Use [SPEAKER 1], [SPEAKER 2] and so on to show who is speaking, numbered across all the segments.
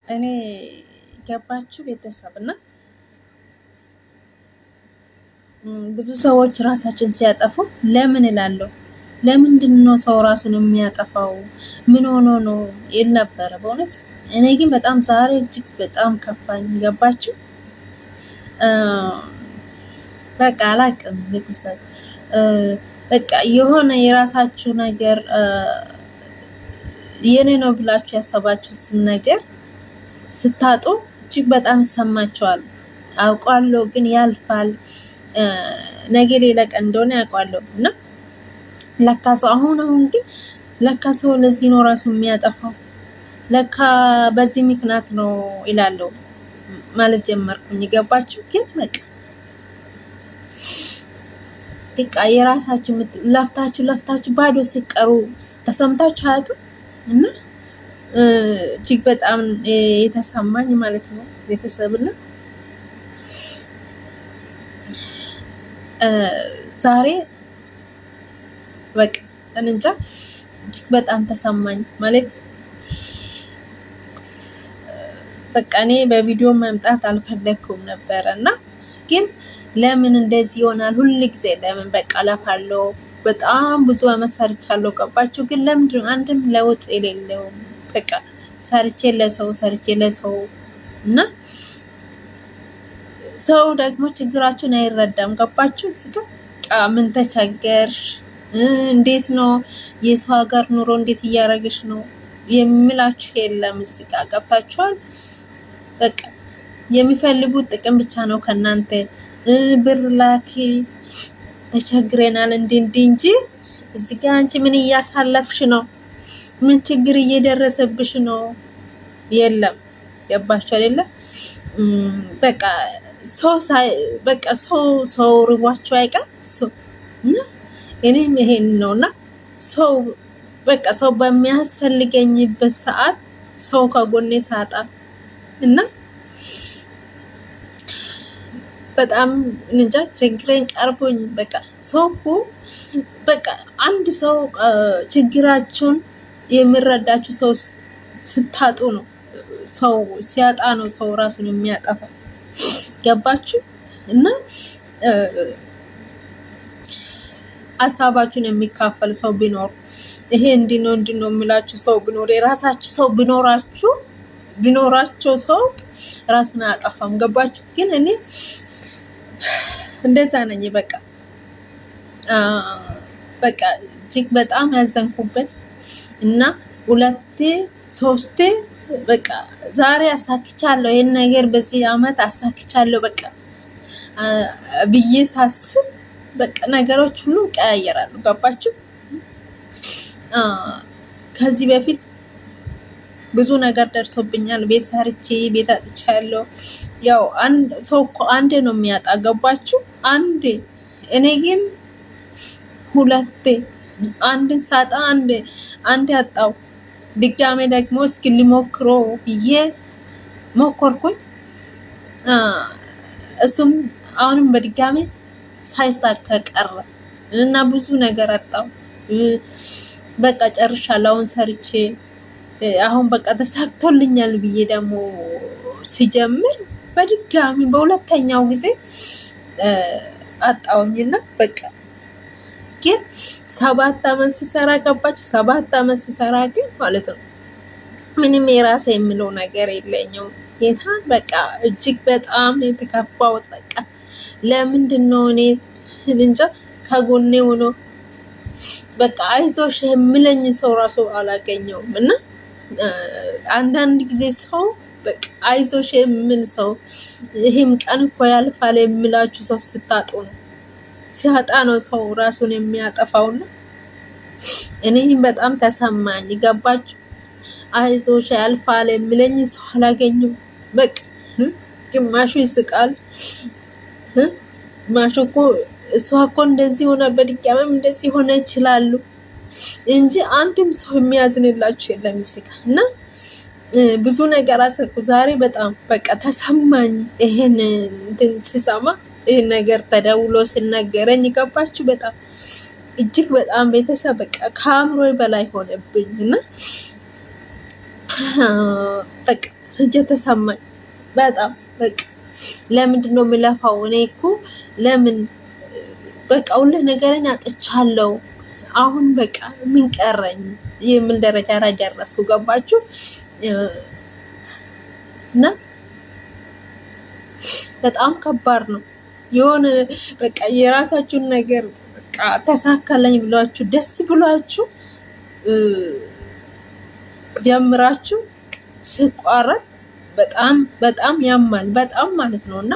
[SPEAKER 1] እኔ ገባችሁ ቤተሰብና ብዙ ሰዎች ራሳችን ሲያጠፉ ለምን እላለሁ። ለምንድን ነው ሰው ራሱን የሚያጠፋው? ምን ሆኖ ነው ይል ነበረ በእውነት። እኔ ግን በጣም ዛሬ እጅግ በጣም ከፋኝ። ገባችሁ? በቃ አላቅም ቤተሰብ በቃ የሆነ የራሳችሁ ነገር የኔ ነው ብላችሁ ያሰባችሁትን ነገር ስታጡ እጅግ በጣም ይሰማቸዋል። አውቃለሁ ግን ያልፋል። ነገ ሌላ ቀን እንደሆነ ያውቃለሁ እና ለካ ሰው አሁን ግን ለካ ሰው ለዚህ ነው ራሱ የሚያጠፋው፣ ለካ በዚህ ምክንያት ነው ይላሉ ማለት ጀመርኩኝ። ገባችሁ? ግን በቃ የራሳችሁ ለፍታችሁ ባዶ ሲቀሩ ተሰምታችሁ አያውቅም? እና እጅግ በጣም የተሰማኝ ማለት ነው ቤተሰብና ዛሬ በቃ እንጃ እጅግ በጣም ተሰማኝ ማለት በቃ እኔ በቪዲዮ መምጣት አልፈለኩም ነበርና ግን ለምን እንደዚህ ይሆናል? ሁሉ ጊዜ ለምን በቃ ለፋለው በጣም ብዙ አመሰርቻለሁ። ገባችሁ? ግን ለምንድን አንድም ለውጥ የሌለው በቃ ሰርቼ ለሰው እና ሰው ደግሞ ችግራችሁን አይረዳም። ገባችሁ? እስከ ምን ተቸገርሽ? እንዴት ነው የሰው ሀገር ኑሮ እንዴት እያደረግሽ ነው የሚላችሁ የለም። እዚህ ጋር ገብታችኋል? በቃ የሚፈልጉት ጥቅም ብቻ ነው ከናንተ። ብር ላኪ፣ ተቸግረናል እንጂ እዚህ ጋር አንቺ ምን እያሳለፍሽ ነው? ምን ችግር እየደረሰብሽ ነው? የለም። ገባችሁ አይደለ? በቃ ሰው ርቧቸው አይቀር ሰው እና እኔም ይሄን ነውና ሰው በሚያስፈልገኝበት ሰዓት ሰው ከጎኔ ሳጣ እና በጣም እንጃ ችግሬን ቀርቦኝ በቃ አንድ ሰው ችግራችሁን የሚረዳችሁ ሰው ስታጡ ነው፣ ሰው ሲያጣ ነው ሰው ራሱን የሚያጠፋው። ገባችሁ? እና ሀሳባችሁን የሚካፈል ሰው ቢኖር ይሄ እንዲህ ነው የሚላችሁ ሰው ቢኖር የራሳችሁ ሰው ቢኖራቸው ሰው ራሱን አያጠፋም። ገባችሁ? ግን እኔ እንደዛ ነኝ። በቃ እጅግ በጣም ያዘንኩበት እና 2 3 በቃ ዛሬ አሳክቻለሁ፣ ይሄን ነገር በዚህ አመት አሳክቻለሁ በቃ ብዬ ሳስብ በቃ ነገሮች ሁሉ ቀያየራሉ። ገባችሁ? ከዚህ በፊት ብዙ ነገር ደርሶብኛል። ቤት ሰርቼ ቤት አጥቻለሁ። ያው ሰው እኮ አንዴ ነው የሚያጣ። ገባችሁ? አንዴ። እኔ ግን 2 አንድን ሳጣ አንድ አጣው። ድጋሜ ደግሞ እስኪ ሊሞክሮ ብዬ ሞከርኩኝ። እሱም አሁንም በድጋሜ ሳይሳካ ቀረ እና ብዙ ነገር አጣው። በቃ ጨርሻለሁ። አሁን ሰርቼ አሁን በቃ ተሳክቶልኛል ብዬ ደግሞ ሲጀምር በድጋሚ በሁለተኛው ጊዜ አጣውኝና በቃ ግን 7 አመት ሲሰራ ገባችሁ? 7 አመት ሲሰራ ግን ማለት ነው ምንም የራሴ የሚለው ነገር የለኝም። ጌታን በቃ እጅግ በጣም የተከፋሁት በቃ ለምንድን ነው እኔ እንጃ ከጎኔ ሆኖ በቃ አይዞሽ የሚለኝ ሰው ራሱ አላገኘውም። እና አንዳንድ ጊዜ ሰው በቃ አይዞሽ የሚል ሰው ይሄም ቀን እኮ ያልፋል የሚላችሁ ሰው ስታጡ ነው፣ ሲያጣ ነው ሰው ራሱን የሚያጠፋውና እኔ በጣም ተሰማኝ። ገባችሁ? አይዞሽ ያልፋል የሚለኝ ሰው አላገኘው። በቃ ግማሹ ይስቃል፣ ግማሹ እኮ እሷ እኮ እንደዚህ ሆነ በድጋሚም እንደዚህ ሆነ ይችላሉ እንጂ አንድም ሰው የሚያዝንላችሁ የለም። ይስቃል እና ብዙ ነገር አሰብኩ ዛሬ በጣም በቃ ተሰማኝ። ይሄን ሲሰማ ይሄን ነገር ተደውሎ ሲነገረኝ ገባችሁ? በጣም እጅግ በጣም ቤተሰብ በቃ ከአእምሮዬ በላይ ሆነብኝ እና በቃ እየተሰማኝ በጣም በቃ ለምንድን ነው የምለፋው? እኔ እኮ ለምን በቃ ሁሉ ነገርን አጥቻለሁ። አሁን በቃ ምን ቀረኝ የሚል ደረጃ ላይ ደረስኩ። ገባችሁ? እና በጣም ከባድ ነው። የሆነ በቃ የራሳችሁን ነገር በቃ ተሳካለኝ ብላችሁ ደስ ብሏችሁ ጀምራችሁ ሲቋረጥ በጣም በጣም ያማል። በጣም ማለት ነው። እና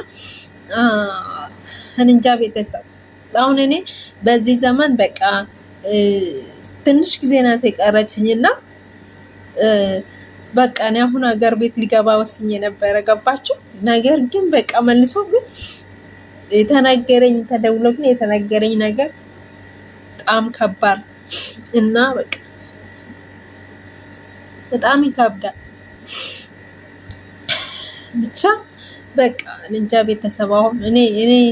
[SPEAKER 1] እንጃ ቤተሰብ አሁን እኔ በዚህ ዘመን በቃ ትንሽ ጊዜ ናት የቀረችኝና በቃ እኔ አሁን ሀገር ቤት ሊገባ ወስኜ ነበረ። ገባችሁ? ነገር ግን በቃ መልሶ ግን የተነገረኝ ተደውሎ ግን የተነገረኝ ነገር በጣም ከባድ እና በቃ በጣም ይከብዳል። ብቻ በቃ እንጃ ቤተሰብ አሁን እኔ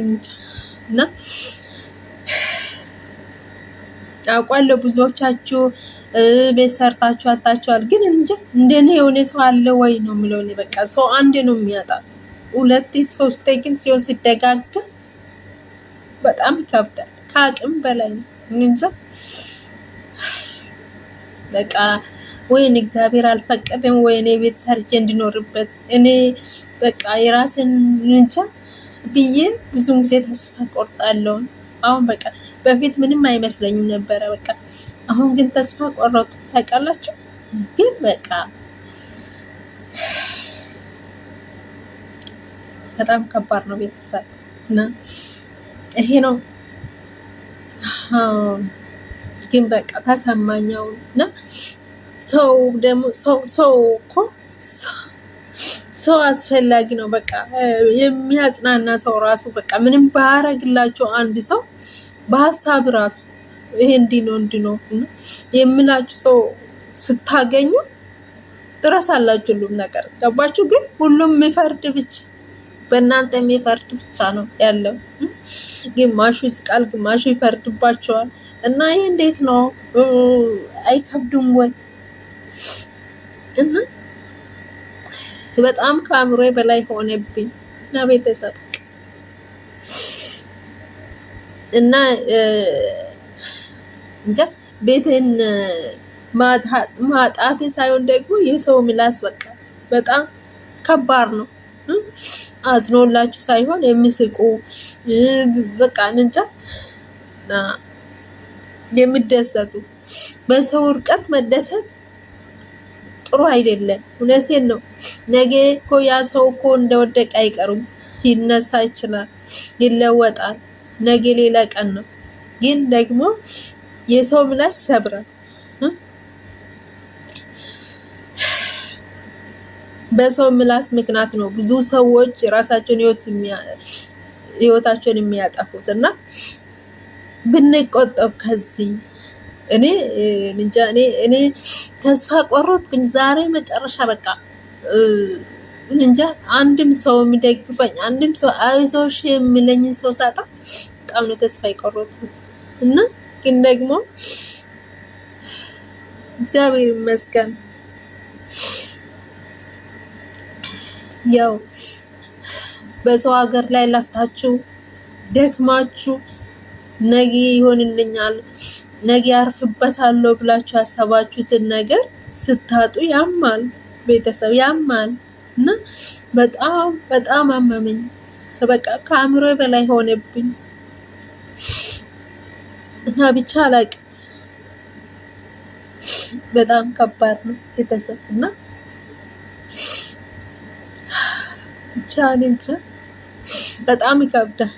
[SPEAKER 1] እንጃ እና አውቃለሁ ብዙዎቻችሁ ቤት ሰርታችሁ አጣችኋል። ግን እንጃ እንደኔ የሆነ ሰው አለ ወይ ነው የምለው። እኔ በቃ ሰው አንድ ነው የሚያጣ፣ ሁለቴ ሶስቴ ግን ሲሆን ሲደጋገም በጣም ይከብዳል። ከአቅም በላይ ነው። እንጃ በቃ ወይን እግዚአብሔር አልፈቀደም ወይ እኔ ቤት ሰርቼ እንዲኖርበት እኔ በቃ የራስን እንጃ ብዬ ብዙም ጊዜ ተስፋ ቆርጣለሁ። አሁን በቃ በፊት ምንም አይመስለኝም ነበረ። በቃ አሁን ግን ተስፋ ቆረጡ። ታውቃላችሁ? ግን በቃ በጣም ከባድ ነው ቤተሰብ እና ይሄ ነው። ግን በቃ ተሰማኛው እና ሰው ደግሞ ሰው እኮ ሰው አስፈላጊ ነው። በቃ የሚያጽናና ሰው ራሱ በቃ ምንም ባያረግላችሁ አንድ ሰው በሀሳብ ራሱ ይሄ እንዲህ ነው የምላችሁ ሰው ስታገኙ ትረሳላችሁ ሁሉም ነገር። ገባችሁ? ግን ሁሉም የሚፈርድ ብቻ በእናንተ የሚፈርድ ብቻ ነው ያለው። ግማሹ ይስቃል፣ ግማሹ ይፈርድባቸዋል። እና ይሄ እንዴት ነው? አይከብድም ወይ? እና በጣም ከአእምሮዬ በላይ ሆነብኝ እና ቤተሰብ እና እንጃ ቤቴን ማጣቴ ሳይሆን ደግሞ የሰው ምላስ በቃ በጣም ከባድ ነው። አዝኖላችሁ ሳይሆን የሚስቁ በቃ እንጃ የሚደሰቱ በሰው እርቀት መደሰት ጥሩ አይደለም። እውነቴን ነው። ነገ እኮ ያ ሰው እኮ እንደወደቀ አይቀርም፣ ይነሳ ይችላል፣ ይለወጣል። ነገ ሌላ ቀን ነው። ግን ደግሞ የሰው ምላስ ሰብራል። በሰው ምላስ ምክንያት ነው ብዙ ሰዎች የራሳቸውን ህይወታቸውን የሚያጠፉት እና ብንቆጠብ ከዚህ እኔ እንጃ እኔ ተስፋ ቆረጥኩኝ ዛሬ መጨረሻ በቃ እንጃ አንድም ሰው የሚደግፈኝ አንድም ሰው አይዞሽ የሚለኝ ሰው ሳጣ በጣም ነው ተስፋ የቆረጥኩት እና ግን ደግሞ እግዚአብሔር ይመስገን ያው በሰው ሀገር ላይ ለፍታችሁ ደክማችሁ ነገ ይሆንልኛል ነገ ያርፍበታለሁ ብላችሁ ያሰባችሁትን ነገር ስታጡ ያማል፣ ቤተሰብ ያማል እና በጣም በጣም አመመኝ። በቃ ከአእምሮ በላይ ሆነብኝ እና ብቻ አላቅም። በጣም ከባድ ነው ቤተሰብ እና ብቻ በጣም ይከብዳል።